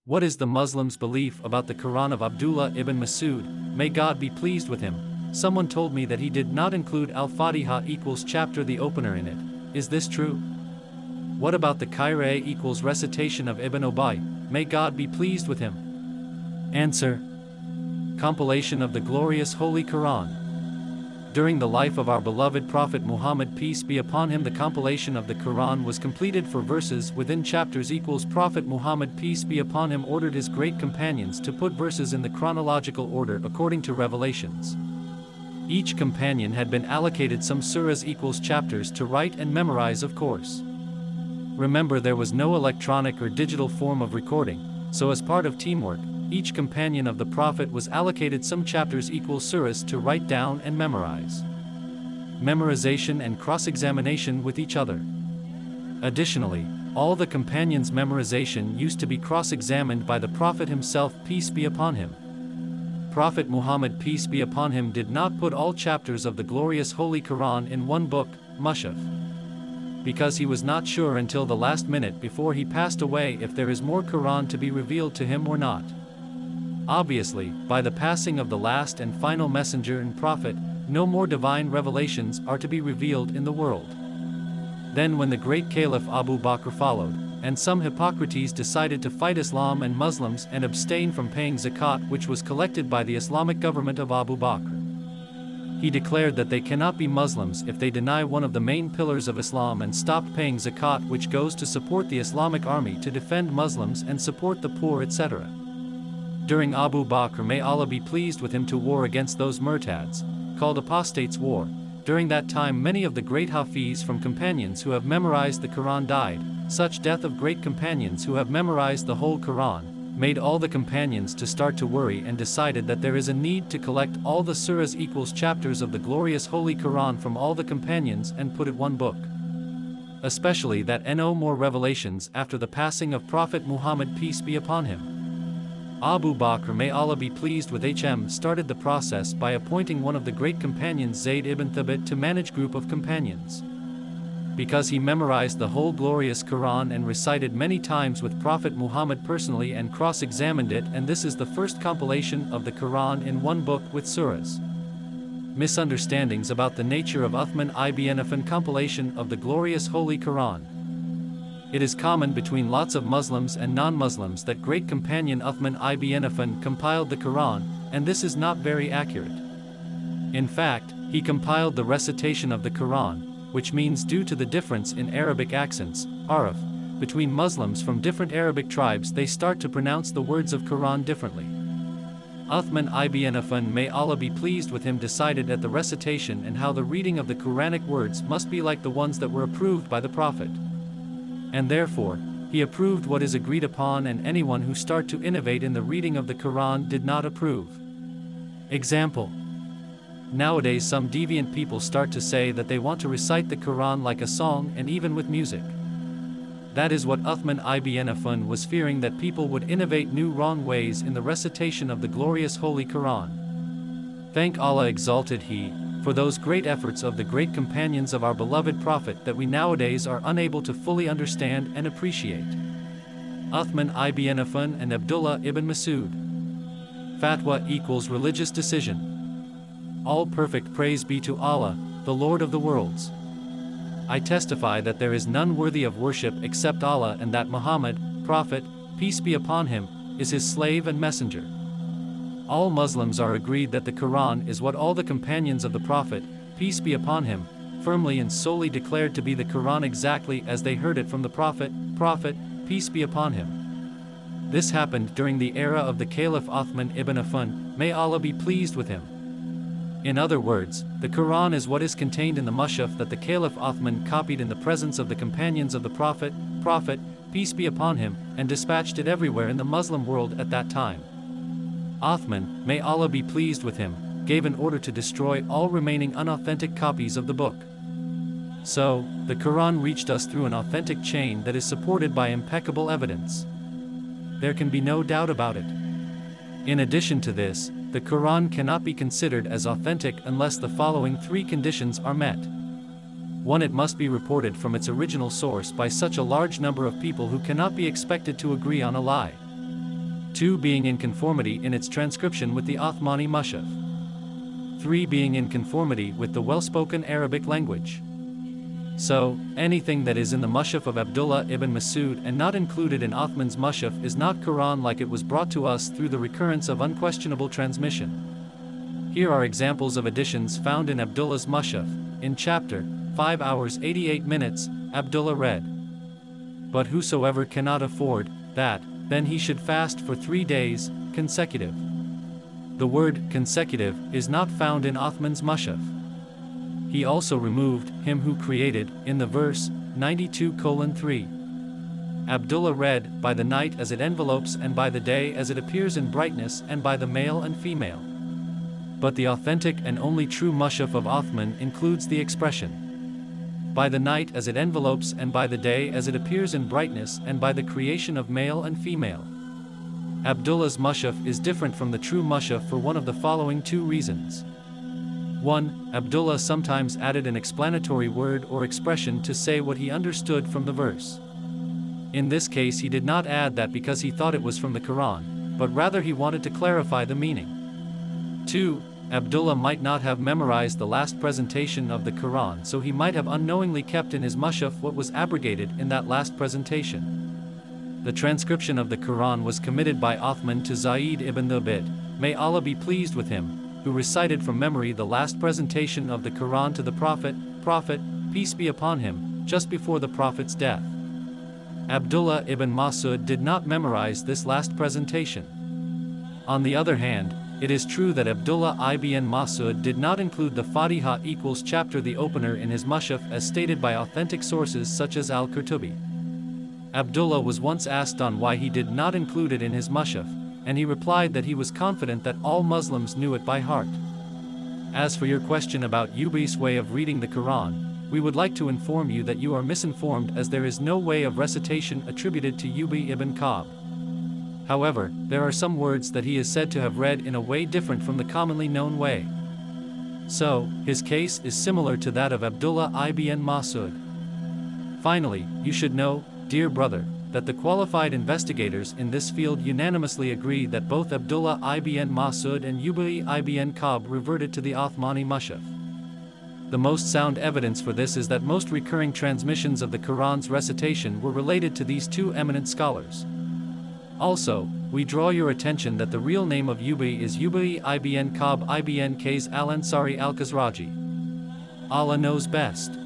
What is the Muslims' belief about the Quran of Abdullah ibn Masud, may God be pleased with him? Someone told me that he did not include Al-Fatiha equals chapter the opener in it. Is this true? What about the Qira'ah equals recitation of Ibn Ubay, may God be pleased with him? Answer. Compilation of the glorious Holy Quran. During the life of our beloved Prophet Muhammad, peace be upon him, the compilation of the Quran was completed for verses within chapters equals Prophet Muhammad, peace be upon him, ordered his great companions to put verses in the chronological order according to revelations. Each companion had been allocated some surahs equals chapters to write and memorize, of course. Remember, there was no electronic or digital form of recording, so as part of teamwork, each companion of the Prophet was allocated some chapters equals surahs to write down and memorize. Memorization and cross-examination with each other. Additionally, all the companions' memorization used to be cross-examined by the Prophet himself, peace be upon him. Prophet Muhammad, peace be upon him, did not put all chapters of the glorious Holy Quran in one book, Mushaf, because he was not sure until the last minute before he passed away if there is more Quran to be revealed to him or not. Obviously, by the passing of the last and final messenger and prophet, no more divine revelations are to be revealed in the world. Then when the great Caliph Abu Bakr followed, and some Hippocrates decided to fight Islam and Muslims and abstain from paying zakat which was collected by the Islamic government of Abu Bakr. He declared that they cannot be Muslims if they deny one of the main pillars of Islam and stopped paying zakat, which goes to support the Islamic army to defend Muslims and support the poor, etc. During Abu Bakr, may Allah be pleased with him, to war against those murtads, called apostates' war. During that time many of the great Hafiz from companions who have memorized the Quran died. Such death of great companions who have memorized the whole Quran made all the companions to start to worry and decided that there is a need to collect all the surahs equals chapters of the glorious Holy Quran from all the companions and put it one book. Especially that no more revelations after the passing of Prophet Muhammad, peace be upon him. Abu Bakr, may Allah be pleased with him, started the process by appointing one of the great companions, Zayd ibn Thabit, to manage group of companions. Because he memorized the whole glorious Quran and recited many times with Prophet Muhammad personally and cross-examined it, and this is the first compilation of the Quran in one book with surahs. Misunderstandings about the nature of Uthman ibn Affan compilation of the glorious Holy Quran. It is common between lots of Muslims and non-Muslims that great companion Uthman ibn Affan compiled the Quran, and this is not very accurate. In fact, he compiled the recitation of the Quran, which means due to the difference in Arabic accents, Araf, between Muslims from different Arabic tribes, they start to pronounce the words of Quran differently. Uthman ibn Affan, may Allah be pleased with him, decided at the recitation and how the reading of the Quranic words must be like the ones that were approved by the Prophet. And therefore, he approved what is agreed upon, and anyone who start to innovate in the reading of the Quran did not approve. Example. Nowadays some deviant people start to say that they want to recite the Quran like a song and even with music. That is what Uthman ibn Affan was fearing, that people would innovate new wrong ways in the recitation of the glorious Holy Quran. Thank Allah, exalted He, for those great efforts of the great companions of our beloved Prophet that we nowadays are unable to fully understand and appreciate. Uthman ibn Affan and Abdullah ibn Masud. Fatwa equals religious decision. All perfect praise be to Allah, the Lord of the worlds. I testify that there is none worthy of worship except Allah, and that Muhammad, Prophet, peace be upon him, is his slave and messenger. All Muslims are agreed that the Quran is what all the companions of the Prophet, peace be upon him, firmly and solely declared to be the Quran exactly as they heard it from the Prophet, peace be upon him. This happened during the era of the Caliph Uthman ibn Affan, may Allah be pleased with him. In other words, the Quran is what is contained in the Mushaf that the Caliph Uthman copied in the presence of the companions of the Prophet, peace be upon him, and dispatched it everywhere in the Muslim world at that time. Uthman, may Allah be pleased with him, gave an order to destroy all remaining unauthentic copies of the book. So, the Quran reached us through an authentic chain that is supported by impeccable evidence. There can be no doubt about it. In addition to this, the Quran cannot be considered as authentic unless the following three conditions are met. 1. It must be reported from its original source by such a large number of people who cannot be expected to agree on a lie. 2. Being in conformity in its transcription with the Othmani Mushaf. 3. Being in conformity with the well-spoken Arabic language. So, anything that is in the Mushaf of Abdullah ibn Masud and not included in Othman's Mushaf is not Quran like it was brought to us through the recurrence of unquestionable transmission. Here are examples of additions found in Abdullah's Mushaf. In chapter 5 hours 88 minutes, Abdullah read, "But whosoever cannot afford that, then he should fast for 3 days, consecutive." The word consecutive is not found in Othman's Mushaf. He also removed him who created in the verse 92:3. Abdullah read, "By the night as it envelopes and by the day as it appears in brightness and by the male and female." But the authentic and only true Mushaf of Othman includes the expression, "By the night as it envelopes and by the day as it appears in brightness and by the creation of male and female." Abdullah's Mushaf is different from the true Mushaf for one of the following 2 reasons. 1. Abdullah sometimes added an explanatory word or expression to say what he understood from the verse. In this case he did not add that because he thought it was from the Quran, but rather he wanted to clarify the meaning. 2. Abdullah might not have memorized the last presentation of the Quran, so he might have unknowingly kept in his Mushaf what was abrogated in that last presentation. The transcription of the Quran was committed by Othman to Zayd ibn Thabit, may Allah be pleased with him, who recited from memory the last presentation of the Quran to the Prophet, peace be upon him, just before the Prophet's death. Abdullah ibn Masud did not memorize this last presentation. On the other hand, it is true that Abdullah ibn Masud did not include the Fatiha equals chapter the opener in his Mushaf as stated by authentic sources such as Al-Qurtubi. Abdullah was once asked on why he did not include it in his Mushaf, and he replied that he was confident that all Muslims knew it by heart. As for your question about Ubay's way of reading the Quran, we would like to inform you that you are misinformed as there is no way of recitation attributed to Ubay ibn Ka'b. However, there are some words that he is said to have read in a way different from the commonly known way. So, his case is similar to that of Abdullah ibn Masud. Finally, you should know, dear brother, that the qualified investigators in this field unanimously agree that both Abdullah ibn Masud and Ubay ibn Ka'b reverted to the Othmani Mushaf. The most sound evidence for this is that most recurring transmissions of the Quran's recitation were related to these 2 eminent scholars. Also, we draw your attention that the real name of Ubay is Ubay ibn Ka'b ibn Qais al-Ansari al-Khazraji. Allah knows best.